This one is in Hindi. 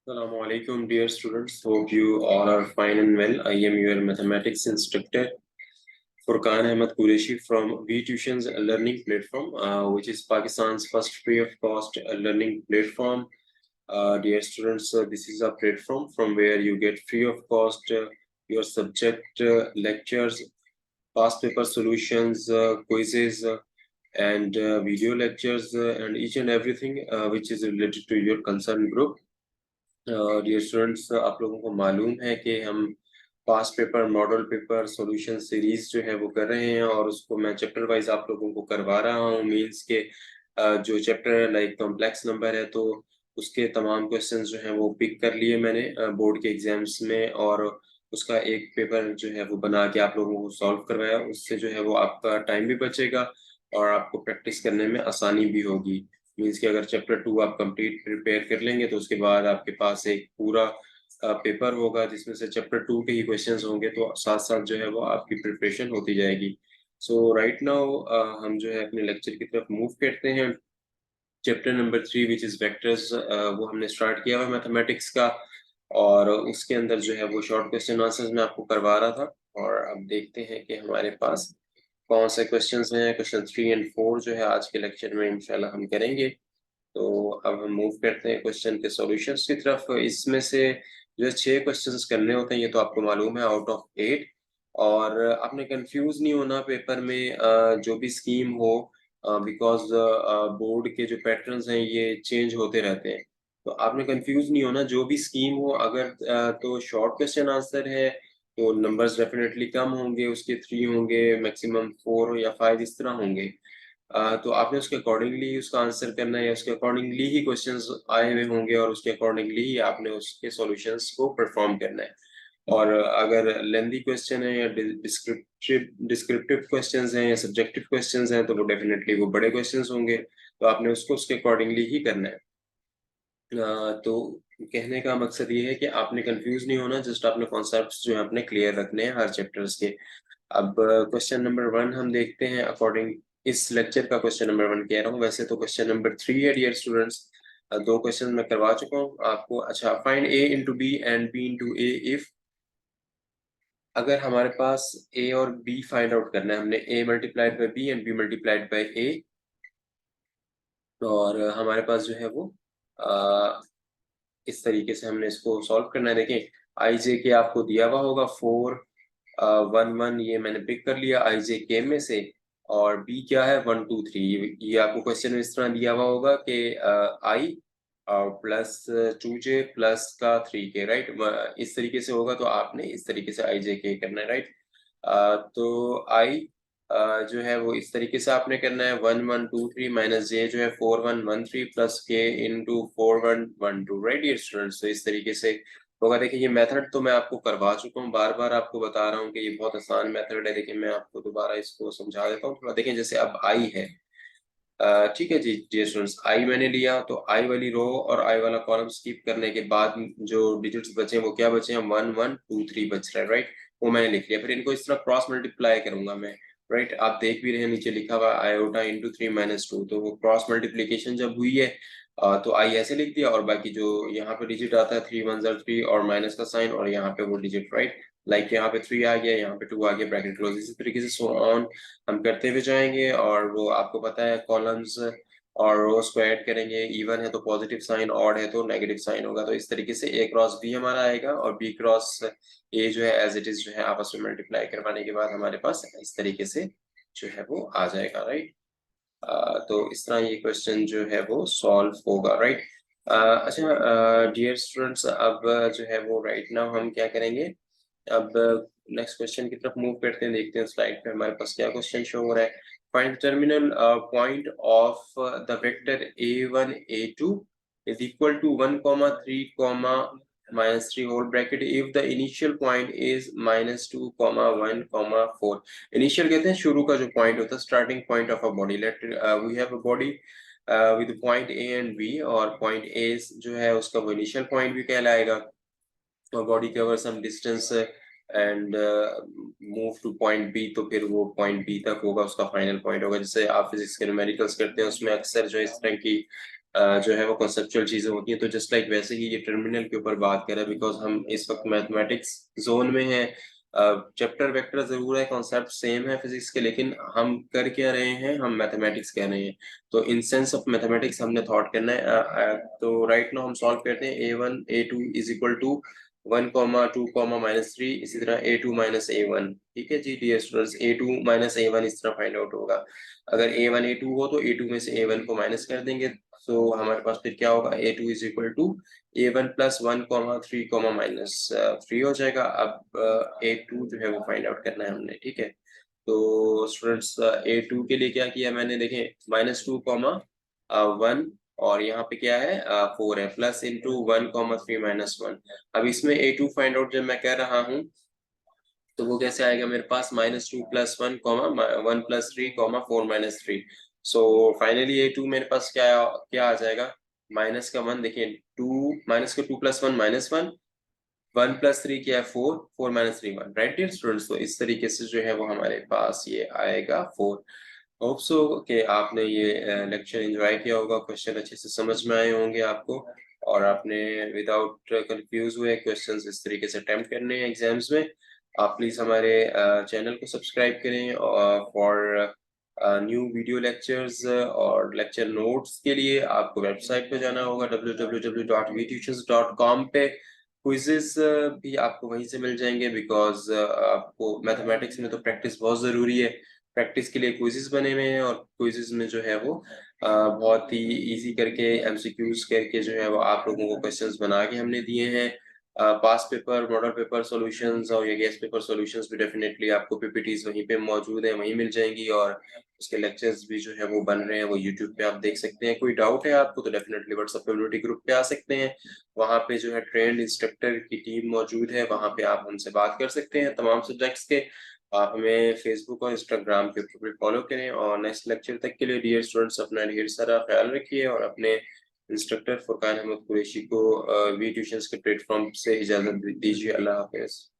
Assalamu alaikum, dear students. Hope you all are fine and well. I am your mathematics instructor, Furqan Ahmed Qureshi from V Tuition's learning platform, which is Pakistan's first free of cost learning platform. Dear students, this is a platform from where you get free of cost your subject lectures, past paper solutions, quizzes, and video lectures, and each and everything which is related to your concerned group. Dear students, आप लोगों को मालूम है कि हम past paper model paper solution series जो है वो कर रहे हैं और उसको मैं चैप्टर वाइज आप लोगों को करवा रहा हूँ। मीन्स के जो चैप्टर लाइक कॉम्प्लेक्स नंबर है तो उसके तमाम क्वेश्चंस जो हैं वो पिक कर लिए मैंने बोर्ड के एग्जाम्स में, और उसका एक पेपर जो है वो बना के आप लोगों को सॉल्व करवाया। उससे जो है वो आपका टाइम भी बचेगा और आपको प्रैक्टिस करने में आसानी भी होगी। मीन्स कि अगर चैप्टर 2 आप कंप्लीट प्रिपेयर कर लेंगे तो उसके बाद आपके पास एक पूरा पेपर होगा जिसमें से चैप्टर 2 के ही क्वेश्चंस होंगे, तो साथ साथ जो है वो आपकी प्रिपरेशन होती जाएगी। सो राइट नाउ हम जो है अपने लेक्चर की तरफ मूव करते हैं। Chapter number 3 which is vectors, वो हमने स्टार्ट किया हुआ मैथमेटिक्स का, और उसके अंदर जो है वो शॉर्ट क्वेश्चन आंसर्स मैं आपको करवा रहा था। और अब देखते हैं कि हमारे पास कौन से क्वेश्चंस हैं। क्वेश्चन 3 एंड 4 जो है आज के लेक्चर में इंशाल्लाह हम करेंगे। तो अब हम मूव करते हैं क्वेश्चन के सॉल्यूशंस की तरफ। इसमें से जो 6 क्वेश्चंस करने होते हैं ये तो आपको मालूम है, आउट ऑफ 8। और आपने कंफ्यूज नहीं होना पेपर में जो भी स्कीम हो, बिकॉज बोर्ड के जो पैटर्न्स हैं ये चेंज होते रहते हैं। तो आपने कंफ्यूज नहीं होना, जो भी स्कीम हो। अगर तो शॉर्ट क्वेश्चन आंसर है तो नंबर्स डेफिनेटली कम होंगे, उसके 3 होंगे, मैक्सिमम 4 या 5 इस तरह होंगे। तो आपने उसके अकॉर्डिंगली उसका आंसर करना है, या उसके अकॉर्डिंगली ही क्वेश्चंस आए हुए होंगे और उसके अकॉर्डिंगली ही आपने उसके सॉल्यूशंस को परफॉर्म करना है। और अगर लेंदी क्वेश्चन है या डिस्क्रिप्टिव क्वेश्चंस हैं या सब्जेक्टिव क्वेश्चंस हैं तो वो डेफिनेटली वो बड़े क्वेश्चंस होंगे, तो आपने उसको उसके अकॉर्डिंगली ही करना है। तो कहने का मकसद ये है कि आपने कंफ्यूज नहीं होना, जस्ट आपने कॉन्सेप्ट्स जो है अपने क्लियर रखने हैं हर चैप्टर्स के। अब क्वेश्चन नंबर 1 हम देखते हैं अकॉर्डिंग इस लेक्चर का। क्वेश्चन नंबर 1 कह रहा हूँ, वैसे तो क्वेश्चन नंबर 3 है डियर स्टूडेंट्स। दो क्वेश्चन मैं करवा चुका हूँ आपको। अच्छा, find A into B and B into A if. अगर हमारे पास ए और बी फाइंड आउट करना है, हमने A multiplied by B and B multiplied by A, और हमारे पास जो है वो इस तरीके से हमने इसको सॉल्व करना है। देखें, आई जे के आपको दिया हुआ होगा 4 1 1, ये मैंने पिक कर लिया आई जे के में से। और बी क्या है 1 2 3, ये आपको क्वेश्चन में इस तरह दिया हुआ होगा कि आई और प्लस 2 जे प्लस का 3 के, राइट। इस तरीके से होगा तो आपने इस तरीके से आई जे के करना है, राइट। तो आई जो है वो इस तरीके से आपने करना है 1 1 2 3 माइनस जे जो है 4 1 1 3 प्लस के इंटू 4 1 1 2, राइट डियर स्टूडेंट्स। तो इस तरीके से होगा। देखिए, ये मेथड तो मैं आपको करवा चुका हूँ, बार बार आपको बता रहा हूँ कि ये बहुत आसान मेथड है। देखिए, मैं आपको दोबारा इसको समझा देता हूँ थोड़ा। देखिए, जैसे अब आई है, ठीक है जी डियर स्टूडेंट्स, आई मैंने लिया तो आई वाली रो और आई वाला कॉलम स्किप करने के बाद जो डिजिट्स बचे वो क्या बचे हैं, 1 1 2 3 बच रहा है, राइट। वो मैंने लिख लिया। फिर इनको इस तरह क्रॉस मल्टीप्लाई करूंगा मैं, राइट। आप देख भी रहे हैं नीचे लिखा हुआ आयोटा इंटू 3 माइनस 2, तो वो क्रॉस मल्टीप्लीकेशन जब हुई है तो आई ऐसे लिख दिया, और बाकी जो यहाँ पे डिजिट आता है 3 1 3 और माइनस का साइन, और यहाँ पे वो डिजिट, राइट। लाइक यहाँ पे 3 आ गया, यहाँ पे 2 आ गया, ब्रैकेट क्लोज। इसी तरीके से सो ऑन हम करते हुए जाएंगे। और वो आपको पता है कॉलम्स और रोज को ऐड करेंगे, इवन है तो पॉजिटिव साइन, ऑड है तो नेगेटिव साइन होगा। तो इस तरीके से ए क्रॉस बी हमारा आएगा और बी क्रॉस ए जो है एज इट इज जो है आपस में मल्टीप्लाई करवाने के बाद हमारे पास इस तरीके से जो है वो आ जाएगा, राइट। तो इस तरह ये क्वेश्चन जो है वो सॉल्व होगा, राइट। अच्छा डियर स्टूडेंट्स, अब जो है वो राइट नाउ हम क्या करेंगे, अब नेक्स्ट क्वेश्चन की तरफ मूव करते हैं। देखते हैं स्लाइड पे हमारे पास क्या क्वेश्चन शो हो रहा है। Find terminal point of the vector a1 a2 is equal to 1 3 minus 3 whole bracket if the initial point is minus 2 1 4। Initial कहते हैं शुरू का जो पॉइंट होता है, starting point of a body. Let we have a body with point A and B, और पॉइंट ए जो है उसका वो इनिशियल पॉइंट भी कहलाएगा। Body cover some distance and move to point B, तो फिर वो पॉइंट बी तक होगा उसका फाइनल पॉइंट होगा। जैसे आप फिजिक्स के न्यूमेरिकल्स करते हैं उसमें अक्सर जो इस तरह की जो है वो कॉन्सेप्चुअल चीजें होती हैं। तो जस्ट लाइक वैसे ही ये टर्मिनल के ऊपर बात कर रहा है, बिकॉज हम इस वक्त मैथमेटिक्स जोन में हैं। चैप्टर वेक्टर जरूर है, कॉन्सेप्ट सेम है फिजिक्स के, लेकिन हम कर क्या रहे हैं, हम मैथमेटिक्स कर रहे हैं। तो इन सेंस ऑफ मैथमेटिक्स हमने थॉट करना है। तो राइट नाउ हम सॉल्व करते हैं। A1 A2 is equal to 1, 2, -3, इसी तरह A2 -A1। ठीक है जी डियर स्टूडेंट्स, A2 -A1 इस तरह फाइंड आउट होगा। अगर A1 A2 हो तो A2 में से A1 को माइनस कर देंगे, तो हमारे पास फिर क्या होगा, A2 is equal to A1 + 1, 3, -3 हो जाएगा। अब A2 जो है वो फाइंड आउट करना है हमने। ठीक है, तो स्टूडेंट्स A2 के लिए क्या किया मैंने, देखें -2, 1 और यहाँ पे क्या है 4 है, प्लस इंटू 1, 3, -1। अब इसमें A2 फाइंड आउट जब मैं कर रहा हूँ तो वो कैसे आएगा मेरे पास, -2 + 1, 1 + 3, 4 -3। सो फाइनली A2 मेरे पास क्या क्या आ जाएगा, माइनस का 1, देखिए 2 माइनस का 2 + 1 -1, 1 + 3 क्या है 4, 4 -3 1, राइट डियर स्टूडेंट्स। तो इस तरीके से जो है वो हमारे पास ये आएगा 4। होप सो कि आपने ये लेक्चर एंजॉय किया होगा, क्वेश्चन अच्छे से समझ में आए होंगे आपको, और आपने विदाउट कंफ्यूज हुए क्वेश्चंस इस तरीके से अटेम्प्ट करने हैं एग्जाम्स में। आप प्लीज हमारे चैनल को सब्सक्राइब करें फॉर न्यू वीडियो लेक्चर्स, और लेक्चर नोट्स के लिए आपको वेबसाइट पे जाना होगा www.vtutions.com पे। क्विजेस भी आपको वहीं से मिल जाएंगे, बिकॉज आपको मैथमेटिक्स में तो प्रैक्टिस बहुत ज़रूरी है। प्रैक्टिस के लिए क्विजेस बने हुए हैं, और क्विजेस में जो है वो बहुत ही इजी करके एमसीक्यूज करके जो है वो आप लोगों को क्वेश्चंस बना के हमने दिए हैं। पास पेपर, मॉडल पेपर सॉल्यूशंस और ये गेस्ट पेपर सॉल्यूशंस भी डेफिनेटली आपको पीपीटीज वहीं पे मौजूद है, वहीं मिल जाएंगी, और उसके लेक्चर्स भी जो है वो बन रहे हैं, वो यूट्यूब पे आप देख सकते हैं। कोई डाउट है आपको तो डेफिनेटली व्हाट्सएप कम्युनिटी ग्रुप पे आ सकते हैं, वहाँ पे जो है ट्रेंड इंस्ट्रक्टर की टीम मौजूद है, वहाँ पे आप हमसे बात कर सकते हैं तमाम सब्जेक्ट्स के। आप हमें फेसबुक और इंस्टाग्राम के ऊपर फॉलो करें, और नेक्स्ट लेक्चर तक के लिए डियर स्टूडेंट्स अपना ढेर सारा ख्याल रखिए, और अपने इंस्ट्रक्टर फुरकान अहमद कुरैशी को वी ट्यूशंस के प्लेटफॉर्म से इजाजत दीजिए। अल्लाह हाफिज।